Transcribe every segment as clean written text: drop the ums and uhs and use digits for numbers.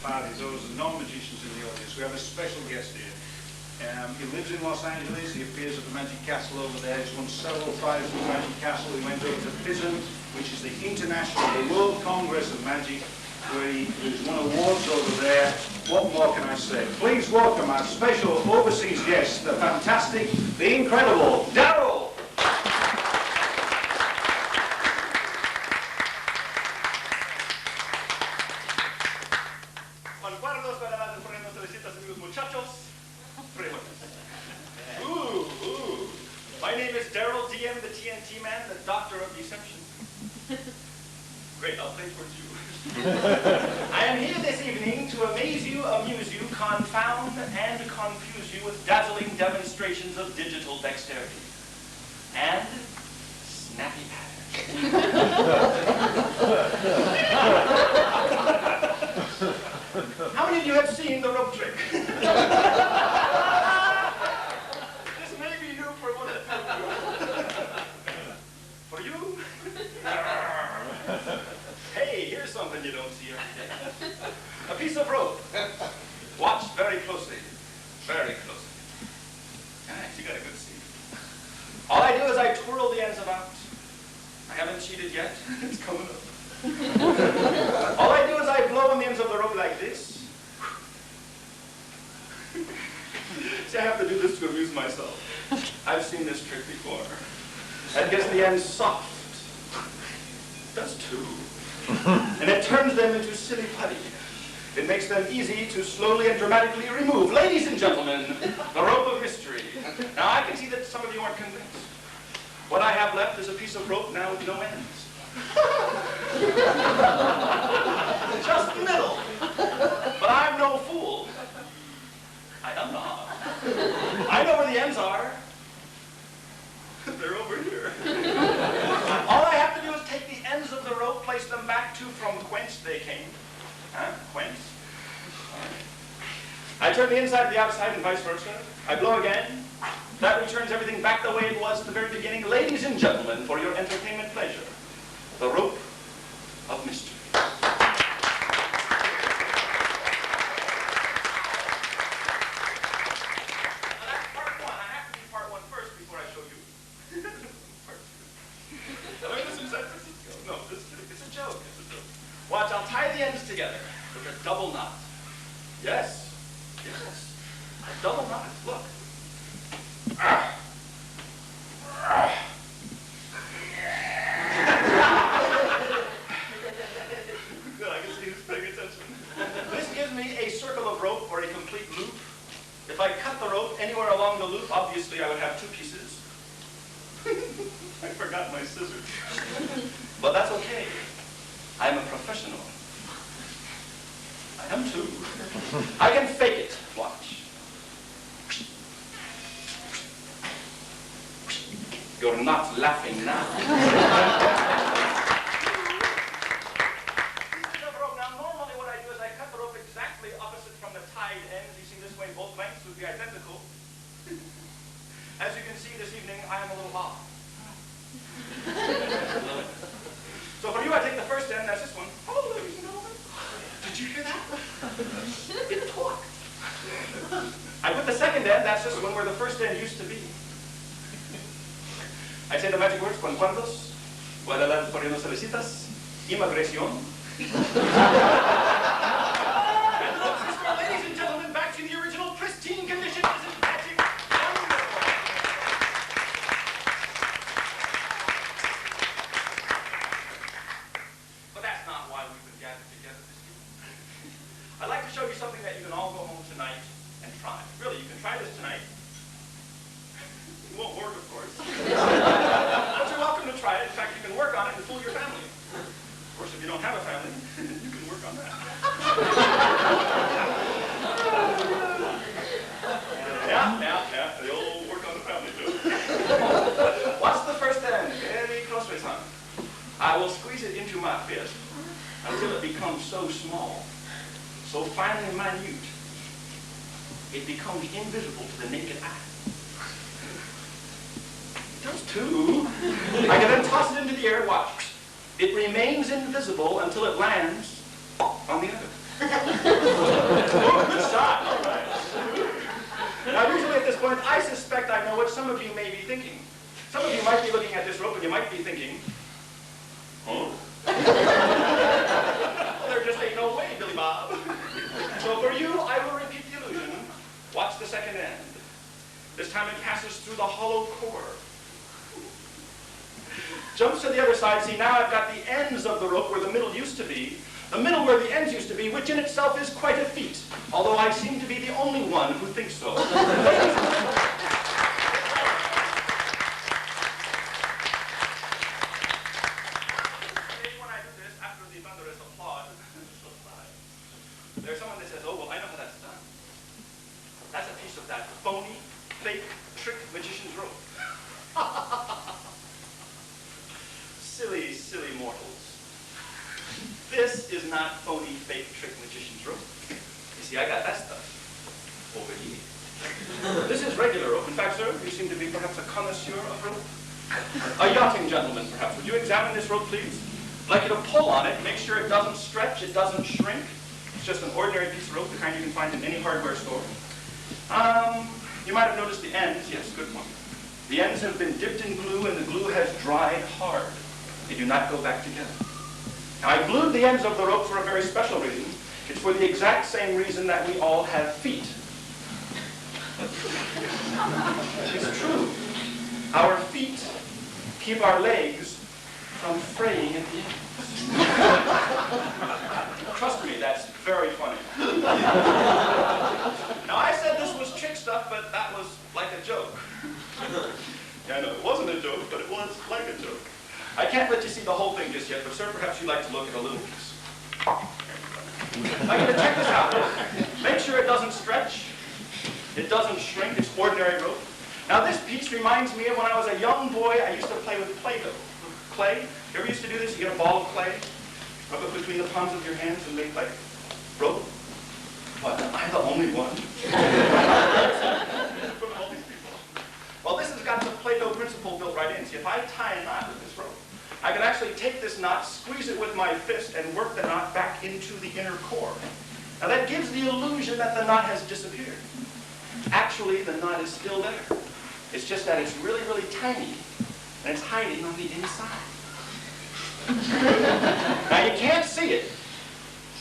Parties, those are non-magicians in the audience. We have a special guest here. He lives in Los Angeles. He appears at the Magic Castle over there. He's won several prizes at the Magic Castle. He went over to PISM, which is the World Congress of Magic, where he's won awards over there. What more can I say? Please welcome our special overseas guest, the fantastic, the incredible Daryl. My name is Daryl, DM, the TNT man, the doctor of deception. Great, I'll play for you. I am here this evening to amaze you, amuse you, confound, and confuse you with dazzling demonstrations of digital dexterity and snappy patterns. How many of you have seen the rope trick? Hey, here's something you don't see every day. A piece of rope. Watch very closely. Very closely. Nice, you got a good seat. All I do is I twirl the ends about. I haven't cheated yet. It's coming up. All I do is I blow on the ends of the rope like this. See, I have to do this to amuse myself. I've seen this trick before. That gets the ends soft. Does too. And it turns them into silly putty. It makes them easy to slowly and dramatically remove. Ladies and gentlemen, the rope of mystery. Now I can see that some of you aren't convinced. What I have left is a piece of rope now with no ends. Just the middle. But I'm no fool. I am not. I know where the ends are. They're over here. All I have to do is take the ends of the rope, place them back to from whence they came. Whence? I turn the inside to the outside and vice versa. I blow again. That returns everything back the way it was at the very beginning. Ladies and gentlemen, for your entertainment pleasure, the rope of mystery. Watch, I'll tie the ends together with a double knot. Yes, yes, a double knot, look. Good, I can see who's paying attention. This gives me a circle of rope or a complete loop. If I cut the rope anywhere along the loop, obviously I would have two pieces. I forgot my scissors. But that's okay. I'm a professional. I am too. I can fake it. Watch. You're not laughing now. Now, normally what I do is I cut the rope exactly opposite from the tied ends. You see this way, both lengths would be identical. As you can see this evening, I am a little off. So for you, I take the first end, that's this one. Hello, ladies and gentlemen. Did you hear that? It talked. I put the second end, that's this one, where the first end used to be. I say the magic words, con cuantos, Ballarat corriendo cervecitas, inmigración. And look, restore, ladies and gentlemen, back to the original pristine condition. Isn't magic wonderful? But that's not why we've been gathered together this evening. I'd like to show you something that you can all go home tonight and try. Really, you can try this tonight. It won't work, of course. But you're welcome to try it. In fact, you can work on it and fool your family. Of course, if you don't have a family, you can work on that. Yeah, the old work on the family too. What's the first end? Very close to son. I will squeeze it into my fist until it becomes so small, so finely minute, it becomes invisible to the naked eye. Just two. I can then toss it into the air, watch. It remains invisible until it lands on the other. Oh, good shot. All right. Now, usually at this point, I suspect I know what some of you may be thinking. Some of you might be looking at this rope and you might be thinking, oh. Well, there just ain't no way, Billy Bob. So for you, I will repeat the illusion. Watch the second end. This time it passes through the hollow core. Jumps to the other side. See, now I've got the ends of the rope where the middle used to be. The middle where the ends used to be, which in itself is quite a feat. Although I seem to be the only one who thinks so. There's someone that says, oh, well, I know how that's done. That's a piece of that phony, fake, trick magician's rope. Silly, silly mortals. This is not phony, fake, trick magician's rope. You see, I got that stuff over here. This is regular rope. In fact, sir, you seem to be perhaps a connoisseur of rope. A yachting gentleman, perhaps. Would you examine this rope, please? I'd like you to pull on it, make sure it doesn't stretch, it doesn't shrink. It's just an ordinary piece of rope, the kind you can find in any hardware store. You might have noticed the ends. Yes, good point. The ends have been dipped in glue, and the glue has dried hard. They do not go back together. Now, I glued the ends of the rope for a very special reason. It's for the exact same reason that we all have feet. It's true. Our feet keep our legs from fraying at the ends. Trust me, that's very funny. Now, I said this was trick stuff, but that was like a joke. Yeah, I know, it wasn't a joke, but it was like a joke. I can't let you see the whole thing just yet, but sir, perhaps you'd like to look at a little piece. I'm going to check this out. Make sure it doesn't stretch. It doesn't shrink. It's ordinary rope. Now, this piece reminds me of when I was a young boy. I used to play with Play-Doh. Clay. You ever used to do this? You get a ball of clay, rub it between the palms of your hands, and make like rope. What? Am I the only one? Well, this has got the Play-Doh principle built right in. See, if I tie a knot with this rope, I can actually take this knot, squeeze it with my fist, and work the knot back into the inner core. Now, that gives the illusion that the knot has disappeared. Actually, the knot is still there. It's just that it's really, really tiny, and it's hiding on the inside. Now, you can't see it,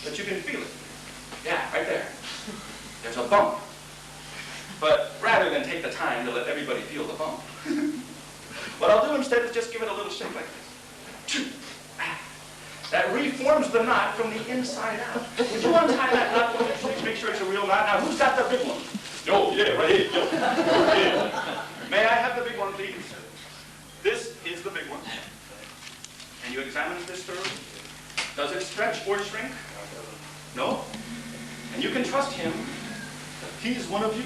but you can feel it. Yeah, right there. There's a bump. But rather than take the time to let everybody feel the bump, what I'll do instead is just give it a little shake like this. That reforms the knot from the inside out. Would you untie that knot for me, please? Make sure it's a real knot. Now, who's got the big one? Oh, yeah, right here. Yeah. May I have the big one, please? This is the big one. And you examine this thoroughly. Does it stretch or shrink? No? And you can trust him. He's one of you.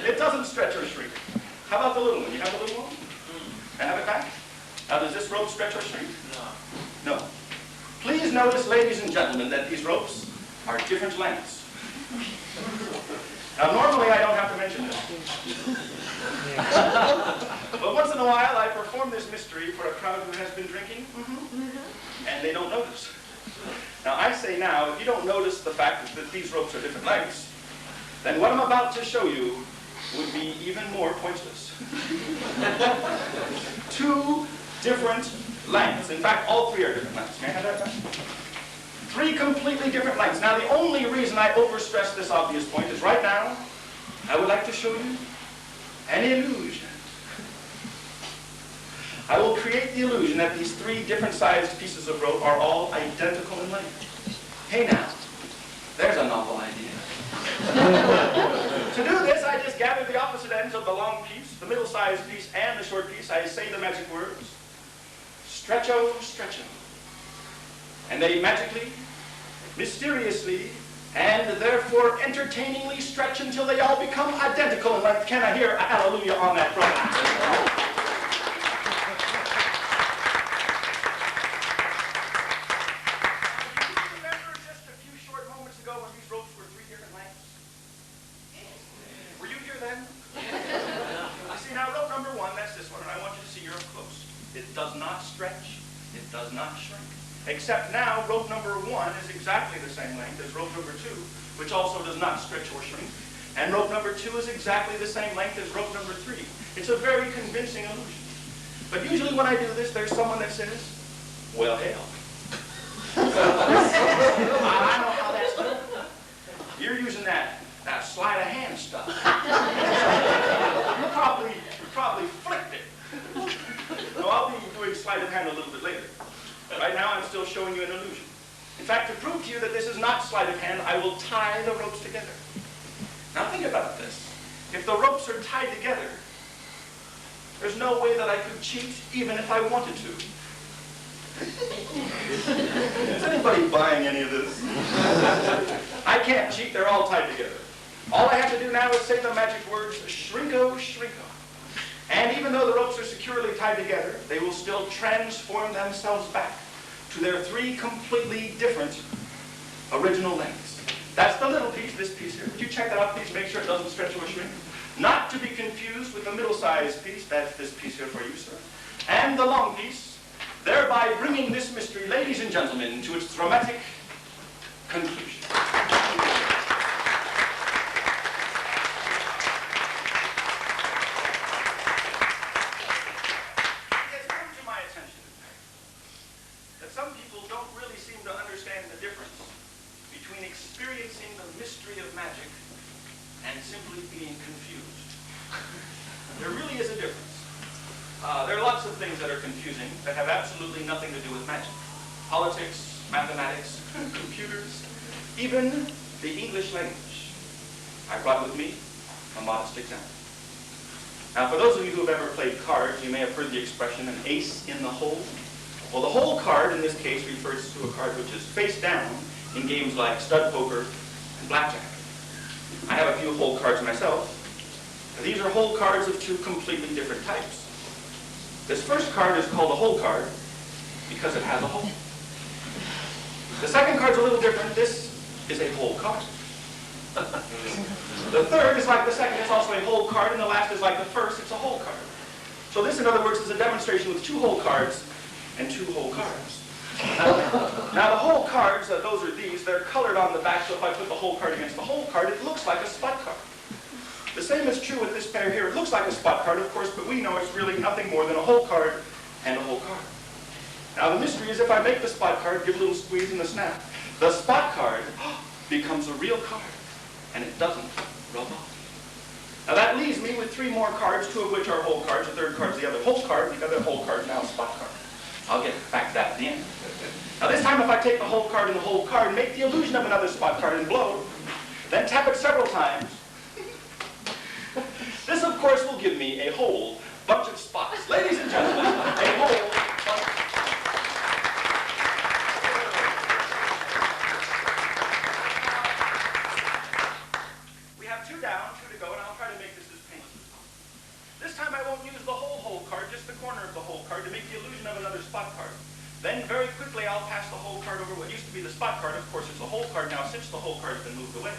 It doesn't stretch or shrink. How about the little one? You have the little one? I have it back? Now, does this rope stretch or shrink? No. No. Please notice, ladies and gentlemen, that these ropes are different lengths. Now, normally I don't have to mention this. But once in a while, I perform this mystery for a crowd who has been drinking, and they don't notice. Now, I say now, if you don't notice the fact that these ropes are different lengths, then what I'm about to show you would be even more pointless. Two different lengths. In fact, all three are different lengths. May I have that back? Three completely different lengths. Now, the only reason I overstress this obvious point is right now, I would like to show you an illusion. I will create the illusion that these three different sized pieces of rope are all identical in length. Hey now, there's a novel idea. To do this, I just gather the opposite ends of the long piece, the middle-sized piece, and the short piece. I say the magic words, stretcho, stretcho. And they magically, mysteriously, and therefore entertainingly stretch until they all become identical in length. Can I hear a hallelujah on that front? Remember just a few short moments ago when these ropes were three different lengths? Were you here then? You see, now rope number one, that's this one, and I want you to see her up close. It does not stretch. It does not shrink. Except now, rope number 1 is exactly the same length as rope number 2, which also does not stretch or shrink. And rope number 2 is exactly the same length as rope number 3. It's a very convincing illusion. But usually when I do this, there's someone that says, well, hell. I know how that's done. You're using that sleight of hand stuff. You probably flicked it. No, I'll be doing sleight of hand a little bit later. Right now, I'm still showing you an illusion. In fact, to prove to you that this is not sleight of hand, I will tie the ropes together. Now think about this. If the ropes are tied together, there's no way that I could cheat even if I wanted to. Is anybody buying any of this? I can't cheat, they're all tied together. All I have to do now is say the magic words, shrinko, shrinko. And even though the ropes are securely tied together, they will still transform themselves back to their 3 completely different original lengths. That's the little piece, this piece here. Would you check that out, please? Make sure it doesn't stretch or shrink. Not to be confused with the middle-sized piece, that's this piece here for you, sir. And the long piece, thereby bringing this mystery, ladies and gentlemen, to its dramatic conclusion. That have absolutely nothing to do with magic. Politics, mathematics, computers, even the English language. I brought with me a modest example. Now, for those of you who have ever played cards, you may have heard the expression, an ace in the hole. Well, the hole card in this case refers to a card which is face down in games like stud poker and blackjack. I have a few hole cards myself. These are hole cards of 2 completely different types. This first card is called a hole card because it has a hole. The second card's a little different. This is a hole card. The third is like the second. It's also a hole card, and the last is like the first. It's a hole card. So this, in other words, is a demonstration with 2 hole cards and 2 hole cards. Now the hole cards, those are these. They're colored on the back, so if I put the hole card against the hole card, it looks like a spot card. The same is true with this pair here. It looks like a spot card, of course, but we know it's really nothing more than a hole card and a hole card. Now the mystery is if I make the spot card, give a little squeeze and a snap, the spot card becomes a real card, and it doesn't rub off. Now that leaves me with 3 more cards, 2 of which are hole cards, the third card's the other hole card, the other hole card now a spot card. I'll get back to that at the end. Now this time if I take the hole card and the hole card, make the illusion of another spot card and blow, then tap it several times, this, of course, will give me a whole bunch of spots. Ladies and gentlemen, a whole bunch of spots. We have 2 down, 2 to go, and I'll try to make this as painless as possible. This time I won't use the whole hole card, just the corner of the hole card, to make the illusion of another spot card. Then, very quickly, I'll pass the hole card over what used to be the spot card. Of course, it's a hole card now, since the hole card has been moved away.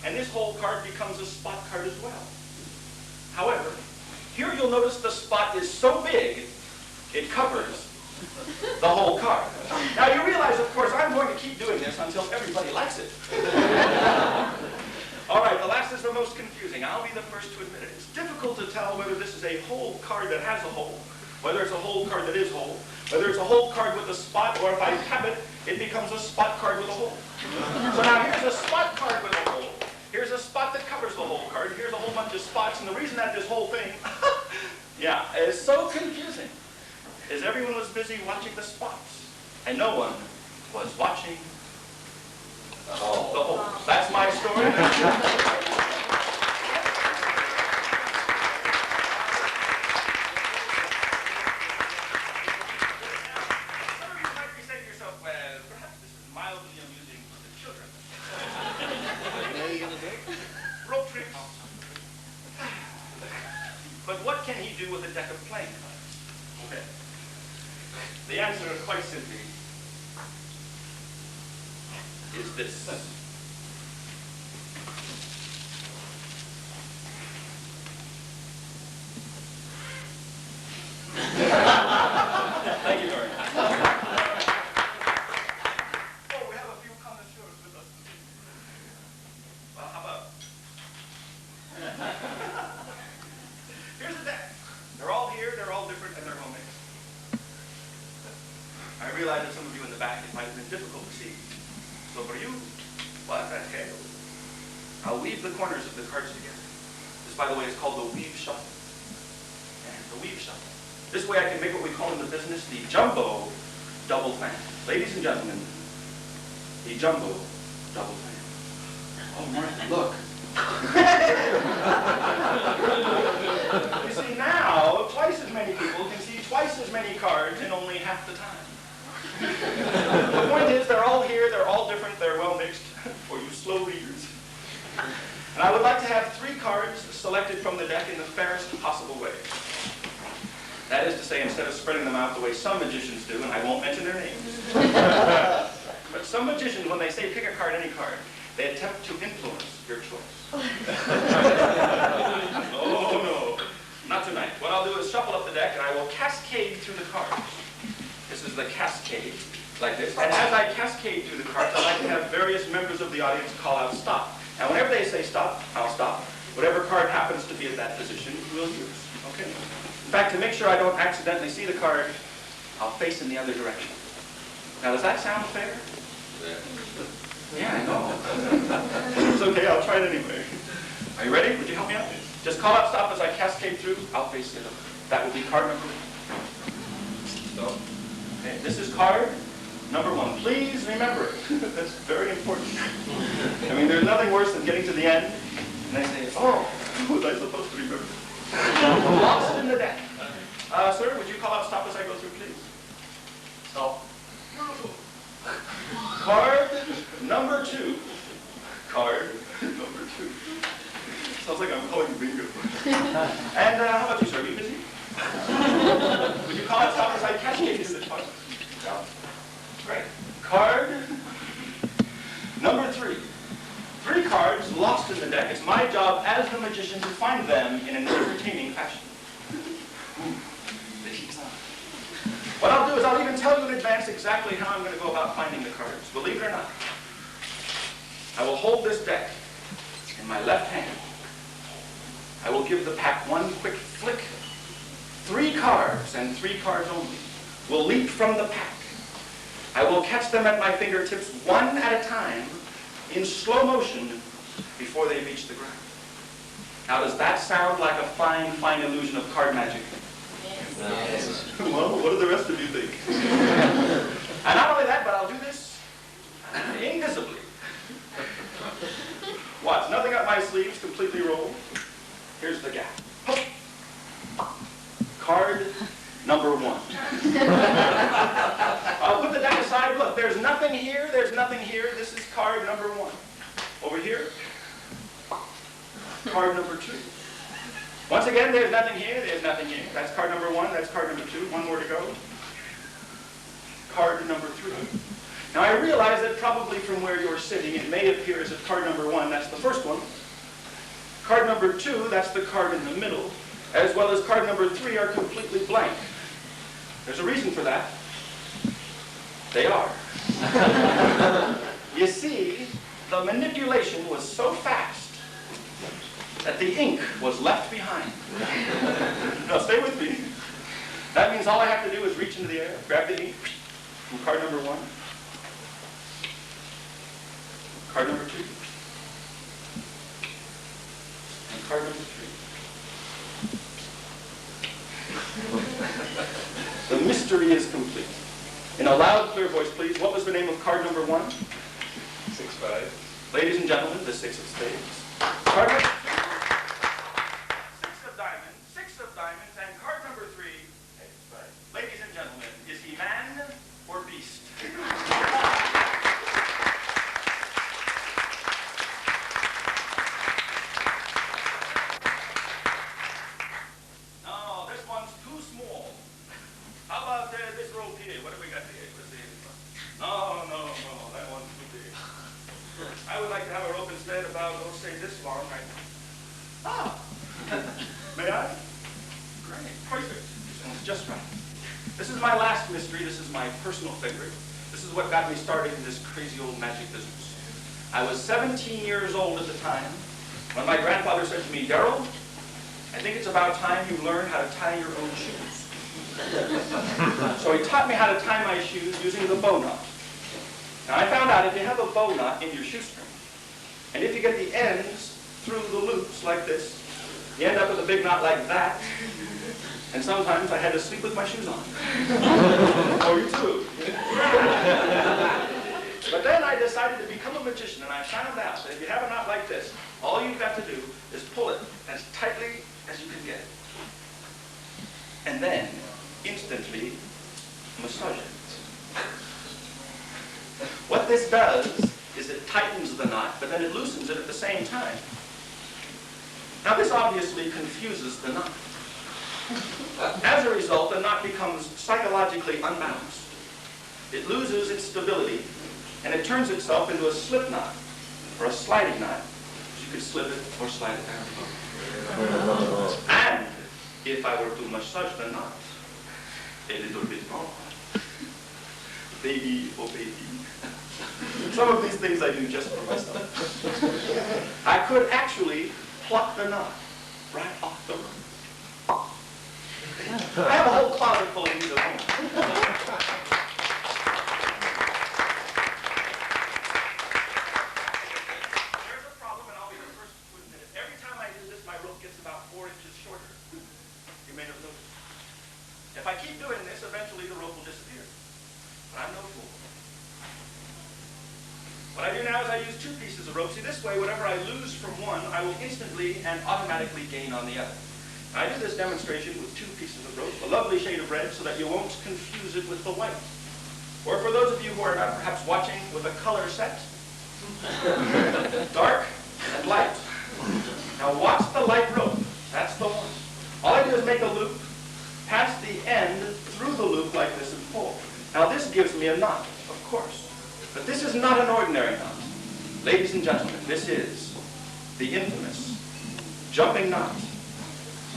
And this hole card becomes a spot card as well. However, here you'll notice the spot is so big, it covers the whole card. Now you realize, of course, I'm going to keep doing this until everybody likes it. All right, the last is the most confusing. I'll be the first to admit it. It's difficult to tell whether this is a hole card that has a hole, whether it's a hole card that is whole, whether it's a hole card with a spot, or if I tap it, it becomes a spot card with a hole. So now here's a spot card with a hole. Here's a spot that covers the whole card. Here's a whole bunch of spots. And the reason that this whole thing, is so confusing is everyone was busy watching the spots. And no one was watching the whole. That's my story. But what can he do with a deck of playing cards? Okay. The answer, quite simply, is this. Thank you very much. But okay. I'll weave the corners of the cards together. This, by the way, is called the weave shuffle. And the weave shuffle. This way I can make what we call in the business the jumbo double fan. Ladies and gentlemen, the jumbo double fan. Oh, Martin, look. You see, now, twice as many people can see twice as many cards in only half the time. The point is, they're all here, they're all different, they're well mixed for you slow readers. And I would like to have 3 cards selected from the deck in the fairest possible way. That is to say, instead of spreading them out the way some magicians do, and I won't mention their names. But some magicians, when they say pick a card, any card, they attempt to influence your choice. Oh, no. Not tonight. What I'll do is shuffle up the deck, and I will cascade through the cards. This is the cascade, like this. And as I cascade through the cards, I like to have various members of the audience call out stop. Now, whenever they say stop, I'll stop. Whatever card happens to be at that position, we'll use. Okay? In fact, to make sure I don't accidentally see the card, I'll face in the other direction. Now, does that sound fair? Yeah, I know. It's okay, I'll try it anyway. Are you ready? Would you help me out? Just call out stop as I cascade through. I'll face the other. That will be card number 1. So, okay, this is card number 1. Please remember it. That's very important. I mean, there's nothing worse than getting to the end, and they say, oh, who was I supposed to remember? Lost in the deck. Sir, would you call out stop as I go through, please? Stop. Card number 2. Card number 2. Sounds like I'm calling bingo. And how about you, sir? Are you busy? Would you call out stop as I cascade through the card? No. Great. Card number 3. 3 cards lost in the deck. It's my job as the magician to find them in an entertaining fashion. The heat's on. What I'll do is I'll even tell you in advance exactly how I'm going to go about finding the cards. Believe it or not, I will hold this deck in my left hand. I will give the pack one quick flick. 3 cards, and 3 cards only, will leap from the pack. I will catch them at my fingertips one at a time in slow motion before they reach the ground. Now, does that sound like a fine, fine illusion of card magic? Yes. Well, what do the rest of you think? And not only that, but I'll do this invisibly. Watch, nothing up my sleeves, completely rolled. Here's the gap. Card number 1. I'll put the deck aside. Look, there's nothing here, there's nothing here. This is card number 1. Over here, card number 2. Once again, there's nothing here, there's nothing here. That's card number 1, that's card number 2. One more to go. Card number 3. Now, I realize that probably from where you're sitting, it may appear as if card number 1, that's the first one. Card number 2, that's the card in the middle, as well as card number 3 are completely blank. There's a reason for that. They are. You see, the manipulation was so fast that the ink was left behind. Now, stay with me. That means all I have to do is reach into the air, grab the ink from card number 1, card number 2, and card number 3. The mystery is complete. In a loud, clear voice, please, what was the name of card number 1? 6-5. Ladies and gentlemen, the 6 of spades. Card number 6 of diamonds, and card number 3. Ladies and gentlemen, is he man or beast? No, this one's too small. How about this rope here? What do we got here? Let's see. No, that one's too big. I would like to have a rope instead about, let's say, this long right now. Ah! May I? Great. Perfect. This one's just right. This is my last mystery. This is my personal favorite. This is what got me started in this crazy old magic business. I was 17 years old at the time when my grandfather said to me, Daryl, I think it's about time you learn how to tie your own shoes. So he taught me how to tie my shoes using the bow knot. Now I found out if you have a bow knot in your shoestring, And if you get the ends through the loops like this, you end up with a big knot like that. And sometimes I had to sleep with my shoes on. Oh, you too. But then I decided to become a magician, and I found out that if you have a knot like this, all you've got to do is pull it as tightly as you can get it. And then, instantly, massage it. What this does is it tightens the knot, but then it loosens it at the same time. Now this obviously confuses the knot. As a result, the knot becomes psychologically unbalanced. It loses its stability, and it turns itself into a slip knot, or a sliding knot. You could slip it or slide it down. And if I were to massage the knot a little bit more, baby, oh baby. Some of these things I do just for myself. I could actually pluck the knot right off the rope. I have a whole closet full of these at home. There's a problem, and I'll be the first to admit it. Every time I do this, my rope gets about 4 inches shorter. You may have noticed. If I keep doing this, eventually the rope will disappear. But I'm no fool. What I do now is I use 2 pieces of rope. See, this way, whatever I lose from one, I will instantly and automatically gain on the other. I do this demonstration with 2 pieces of rope, a lovely shade of red, so that you won't confuse it with the white. Or for those of you who are not perhaps watching with a color set, dark and light. Now watch the light rope. That's the one. All I do is make a loop, pass the end through the loop like this and pull. Now this gives me a knot, of course. But this is not an ordinary knot. Ladies and gentlemen, this is the infamous jumping knot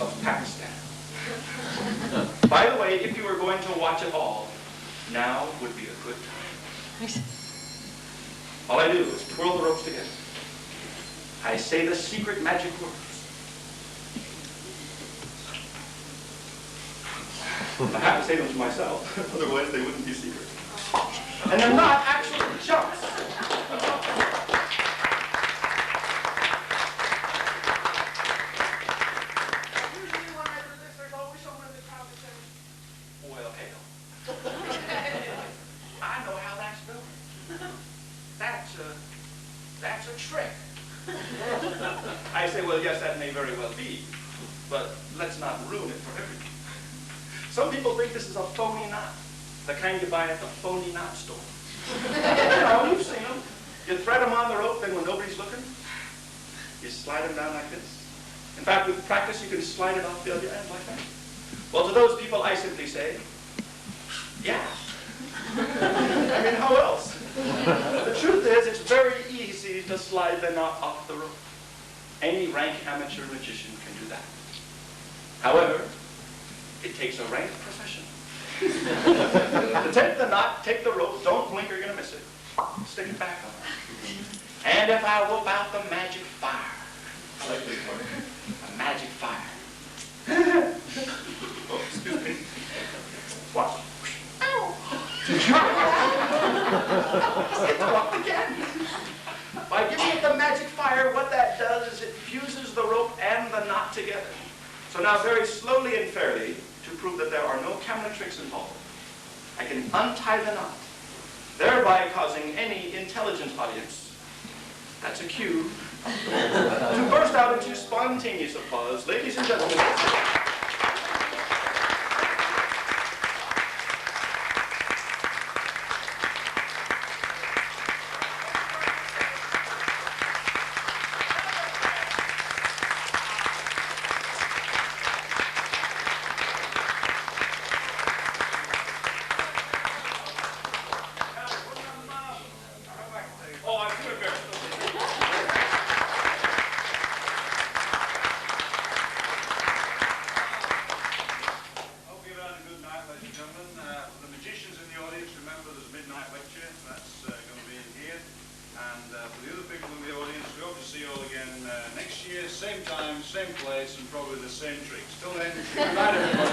of Pakistan. By the way, if you were going to watch it all, now would be a good time. All I do is twirl the ropes together. I say the secret magic words. I have to say them to myself, otherwise they wouldn't be secret. And the knot actually jumps. Usually when I do this, there's always someone in the crowd that says, well, hell. I know how that's done. That's a trick. I say, well, yes, that may very well be, but let's not ruin it for everyone. Some people think this is a phony knot. The kind you buy at the phony knot store. You know, you've seen them. You thread them on the rope, then when nobody's looking, you slide them down like this. In fact, with practice, you can slide it off the other end like that. Well, to those people, I simply say, yeah. I mean, how else? The truth is, it's very easy to slide the knot off the rope. Any rank amateur magician can do that. However, it takes a rank professional. To take the knot, take the rope, don't blink or you're going to miss it. Stick it back on. And if I whoop out the magic fire, I like this part. A magic fire. Oh, excuse me. Watch. It dropped again. By giving it the magic fire, what that does is it fuses the rope and the knot together. So now very slowly and fairly, to prove that there are no camera tricks involved, I can untie the knot, thereby causing any intelligent audience, that's a cue, to burst out into spontaneous applause. Ladies and gentlemen, same time, same place, and probably the same tricks. Till then, good night, everybody.